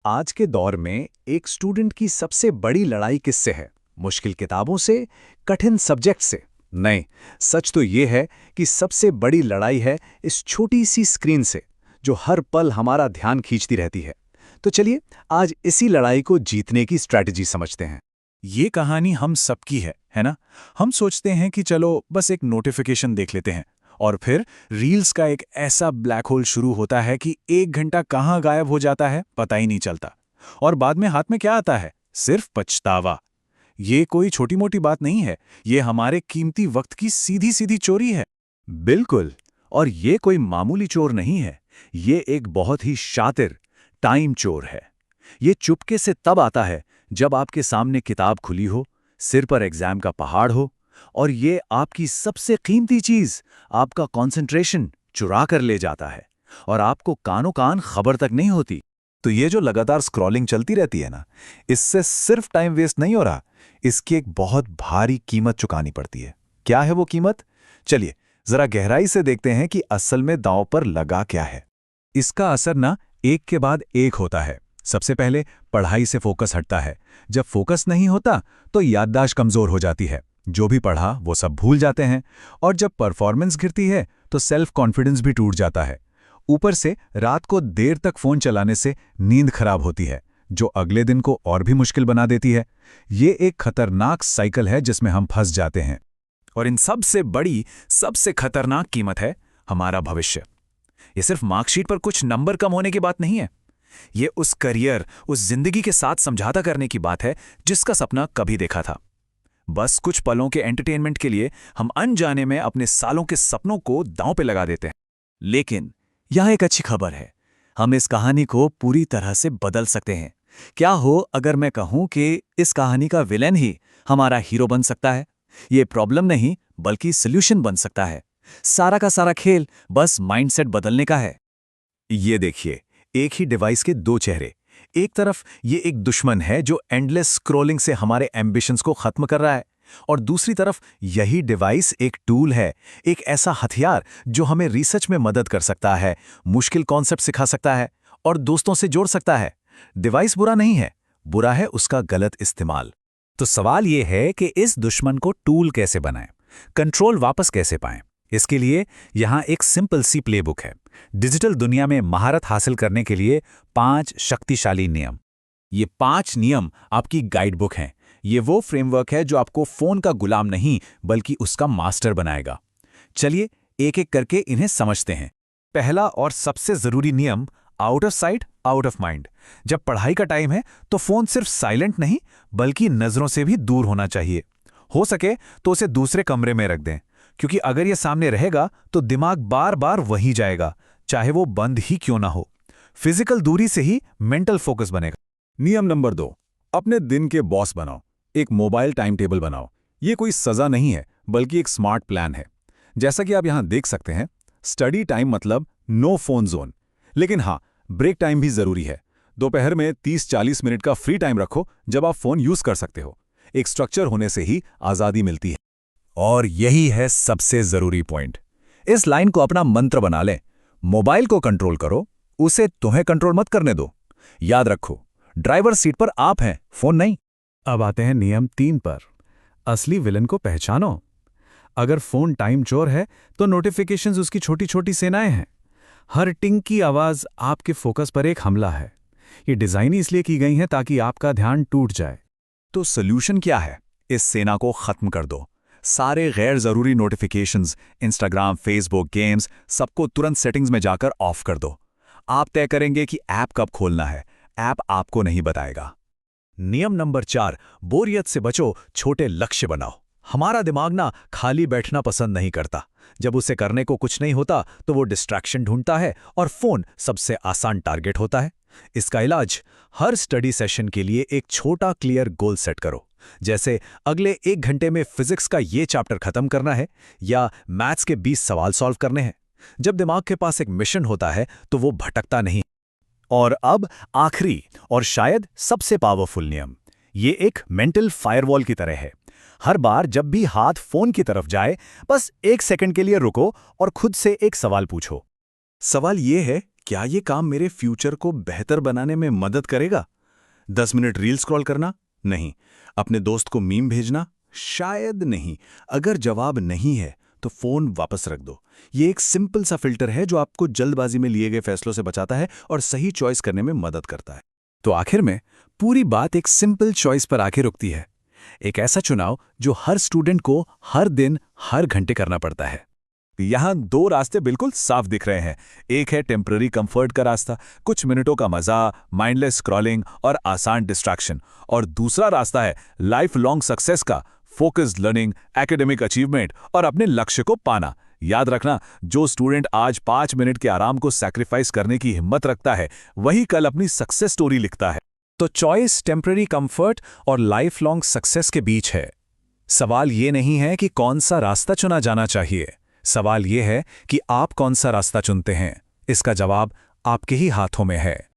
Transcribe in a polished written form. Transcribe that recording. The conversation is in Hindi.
आज के दौर में एक स्टूडेंट की सबसे बड़ी लड़ाई किससे है? मुश्किल किताबों से, कठिन सब्जेक्ट से? नहीं, सच तो ये है कि सबसे बड़ी लड़ाई है इस छोटी सी स्क्रीन से, जो हर पल हमारा ध्यान खींचती रहती है। तो चलिए, आज इसी लड़ाई को जीतने की स्ट्रैटेजी समझते हैं। ये कहानी हम सबकी है ना? हम सोचते हैं कि चलो बस एक नोटिफिकेशन देख लेते हैं और फिर रील्स का एक ऐसा ब्लैक होल शुरू होता है कि 1 घंटा कहाँ गायब हो जाता है पता ही नहीं चलता। और बाद में हाथ में क्या आता है? सिर्फ पछतावा। ये कोई छोटी मोटी बात नहीं है, ये हमारे कीमती वक्त की सीधी सीधी चोरी है। बिल्कुल। और ये कोई मामूली चोर नहीं है, ये एक बहुत ही शातिर टाइम चोर है। ये चुपके से तब आता है जब आपके सामने किताब खुली हो, सिर पर एग्जाम का पहाड़ हो, और ये आपकी सबसे कीमती चीज, आपका कंसंट्रेशन चुरा कर ले जाता है, और आपको कानों कान खबर तक नहीं होती। तो ये जो लगातार स्क्रॉलिंग चलती रहती है ना, इससे सिर्फ टाइम वेस्ट नहीं हो रहा, इसकी एक बहुत भारी कीमत चुकानी पड़ती है। क्या है वो कीमत? चलिए जरा गहराई से देखते हैं कि असल में दांव पर लगा क्या है। इसका असर ना एक के बाद एक होता है। सबसे पहले पढ़ाई से फोकस हटता है। जब फोकस नहीं होता तो याददाश्त कमजोर हो जाती है, जो भी पढ़ा वो सब भूल जाते हैं। और जब परफॉर्मेंस गिरती है तो सेल्फ कॉन्फिडेंस भी टूट जाता है। ऊपर से रात को देर तक फोन चलाने से नींद खराब होती है, जो अगले दिन को और भी मुश्किल बना देती है। ये एक खतरनाक साइकिल है जिसमें हम फंस जाते हैं। और इन सबसे बड़ी, सबसे खतरनाक कीमत है हमारा भविष्य। ये सिर्फ मार्कशीट पर कुछ नंबर कम होने की बात नहीं है। ये उस करियर, उस जिंदगी के साथ समझौता करने की बात है जिसका सपना कभी देखा था। बस कुछ पलों के एंटरटेनमेंट के लिए हम अनजाने में अपने सालों के सपनों को दांव पे लगा देते हैं। लेकिन यह एक अच्छी खबर है, हम इस कहानी को पूरी तरह से बदल सकते हैं। क्या हो अगर मैं कहूं कि इस कहानी का विलेन ही हमारा हीरो बन सकता है? ये प्रॉब्लम नहीं बल्कि सॉल्यूशन बन सकता है। सारा का सारा खेल बस माइंडसेट बदलने का है। ये देखिए, एक ही डिवाइस के दो चेहरे। एक तरफ ये एक दुश्मन है जो एंडलेस स्क्रॉलिंग से हमारे एम्बिशंस को खत्म कर रहा है, और दूसरी तरफ यही डिवाइस एक टूल है, एक ऐसा हथियार जो हमें रिसर्च में मदद कर सकता है, मुश्किल कॉन्सेप्ट सिखा सकता है और दोस्तों से जोड़ सकता है। डिवाइस बुरा नहीं है, बुरा है उसका गलत इस्तेमाल। तो सवाल यह है कि इस दुश्मन को टूल कैसे बनाएं, कंट्रोल वापस कैसे पाएं? इसके लिए यहां एक सिंपल सी प्लेबुक है। डिजिटल दुनिया में महारत हासिल करने के लिए 5 शक्तिशाली नियम। ये 5 नियम आपकी गाइडबुक हैं। ये वो फ्रेमवर्क है जो आपको फोन का गुलाम नहीं बल्कि उसका मास्टर बनाएगा। चलिए एक एक करके इन्हें समझते हैं। पहला और सबसे जरूरी नियम, out of sight out of mind. जब पढ़ाई का टाइम है तो फोन सिर्फ साइलेंट नहीं बल्कि नजरों से भी दूर होना चाहिए। हो सके तो उसे दूसरे कमरे में रख दें, क्योंकि अगर यह सामने रहेगा तो दिमाग बार बार वहीं जाएगा, चाहे वो बंद ही क्यों ना हो। फिजिकल दूरी से ही मेंटल फोकस बनेगा। नियम नंबर 2, अपने दिन के बॉस बनाओ। एक मोबाइल टाइम टेबल बनाओ। ये कोई सजा नहीं है बल्कि एक स्मार्ट प्लान है। जैसा कि आप यहां देख सकते हैं, स्टडी टाइम मतलब नो फोन जोन। लेकिन हाँ, ब्रेक टाइम भी जरूरी है। दोपहर में 30-40 मिनट का फ्री टाइम रखो जब आप फोन यूज कर सकते हो। एक स्ट्रक्चर होने से ही आजादी मिलती है। और यही है सबसे जरूरी पॉइंट। इस लाइन को अपना मंत्र बना लें। मोबाइल को कंट्रोल करो, उसे तुम्हें कंट्रोल मत करने दो। याद रखो, ड्राइवर सीट पर आप हैं, फोन नहीं। अब आते हैं नियम 3 पर। असली विलन को पहचानो। अगर फोन टाइम चोर है तो नोटिफिकेशंस उसकी छोटी छोटी सेनाएं हैं। हर टिंग की आवाज आपके फोकस पर एक हमला है। ये डिजाइन इसलिए की गई है ताकि आपका ध्यान टूट जाए। तो सॉल्यूशन क्या है? इस सेना को खत्म कर दो। सारे गैर जरूरी नोटिफिकेशंस, इंस्टाग्राम, फेसबुक, गेम्स, सबको तुरंत सेटिंग्स में जाकर ऑफ कर दो। आप तय करेंगे कि ऐप कब खोलना है, ऐप आपको नहीं बताएगा। नियम नंबर 4, बोरियत से बचो, छोटे लक्ष्य बनाओ। हमारा दिमाग ना खाली बैठना पसंद नहीं करता। जब उसे करने को कुछ नहीं होता तो वो डिस्ट्रैक्शन ढूंढता है और फोन सबसे आसान टारगेट होता है। इसका इलाज, हर स्टडी सेशन के लिए एक छोटा क्लियर गोल सेट करो। जैसे अगले 1 घंटे में फिजिक्स का ये चैप्टर खत्म करना है या मैथ्स के 20 सवाल सॉल्व करने हैं। जब दिमाग के पास एक मिशन होता है तो वो भटकता नहीं। और अब आखिरी और शायद सबसे पावरफुल नियम, ये एक मेंटल फायरवॉल की तरह है। हर बार जब भी हाथ फोन की तरफ जाए, बस 1 सेकंड के लिए रुको और खुद से एक सवाल पूछो। सवाल ये है, क्या ये काम मेरे फ्यूचर को बेहतर बनाने में मदद करेगा? 10 मिनट रील स्क्रॉल करना? नहीं। अपने दोस्त को मीम भेजना? शायद नहीं। अगर जवाब नहीं है तो फोन वापस रख दो। ये एक सिंपल सा फिल्टर है जो आपको जल्दबाजी में लिए गए फैसलों से बचाता है और सही चॉइस करने में मदद करता है। तो आखिर में पूरी बात एक सिंपल चॉइस पर आके रुकती है। एक ऐसा चुनाव जो हर स्टूडेंट को हर दिन हर घंटे करना पड़ता है। यहां दो रास्ते बिल्कुल साफ दिख रहे हैं। एक है टेम्पररी कंफर्ट का रास्ता, कुछ मिनटों का मजा, माइंडलेस स्क्रॉलिंग और आसान डिस्ट्रैक्शन। और दूसरा रास्ता है लाइफ लॉन्ग सक्सेस का, फोकस्ड लर्निंग, एकेडमिक अचीवमेंट और अपने लक्ष्य को पाना। याद रखना, जो स्टूडेंट आज 5 मिनट के आराम को सैक्रिफाइस करने की हिम्मत रखता है, वही कल अपनी सक्सेस स्टोरी लिखता है। तो चॉइस टेम्पररी कंफर्ट और लाइफ लॉन्ग सक्सेस के बीच है। सवाल ये नहीं है कि कौन सा रास्ता चुना जाना चाहिए, सवाल ये है कि आप कौन सा रास्ता चुनते हैं। इसका जवाब आपके ही हाथों में है।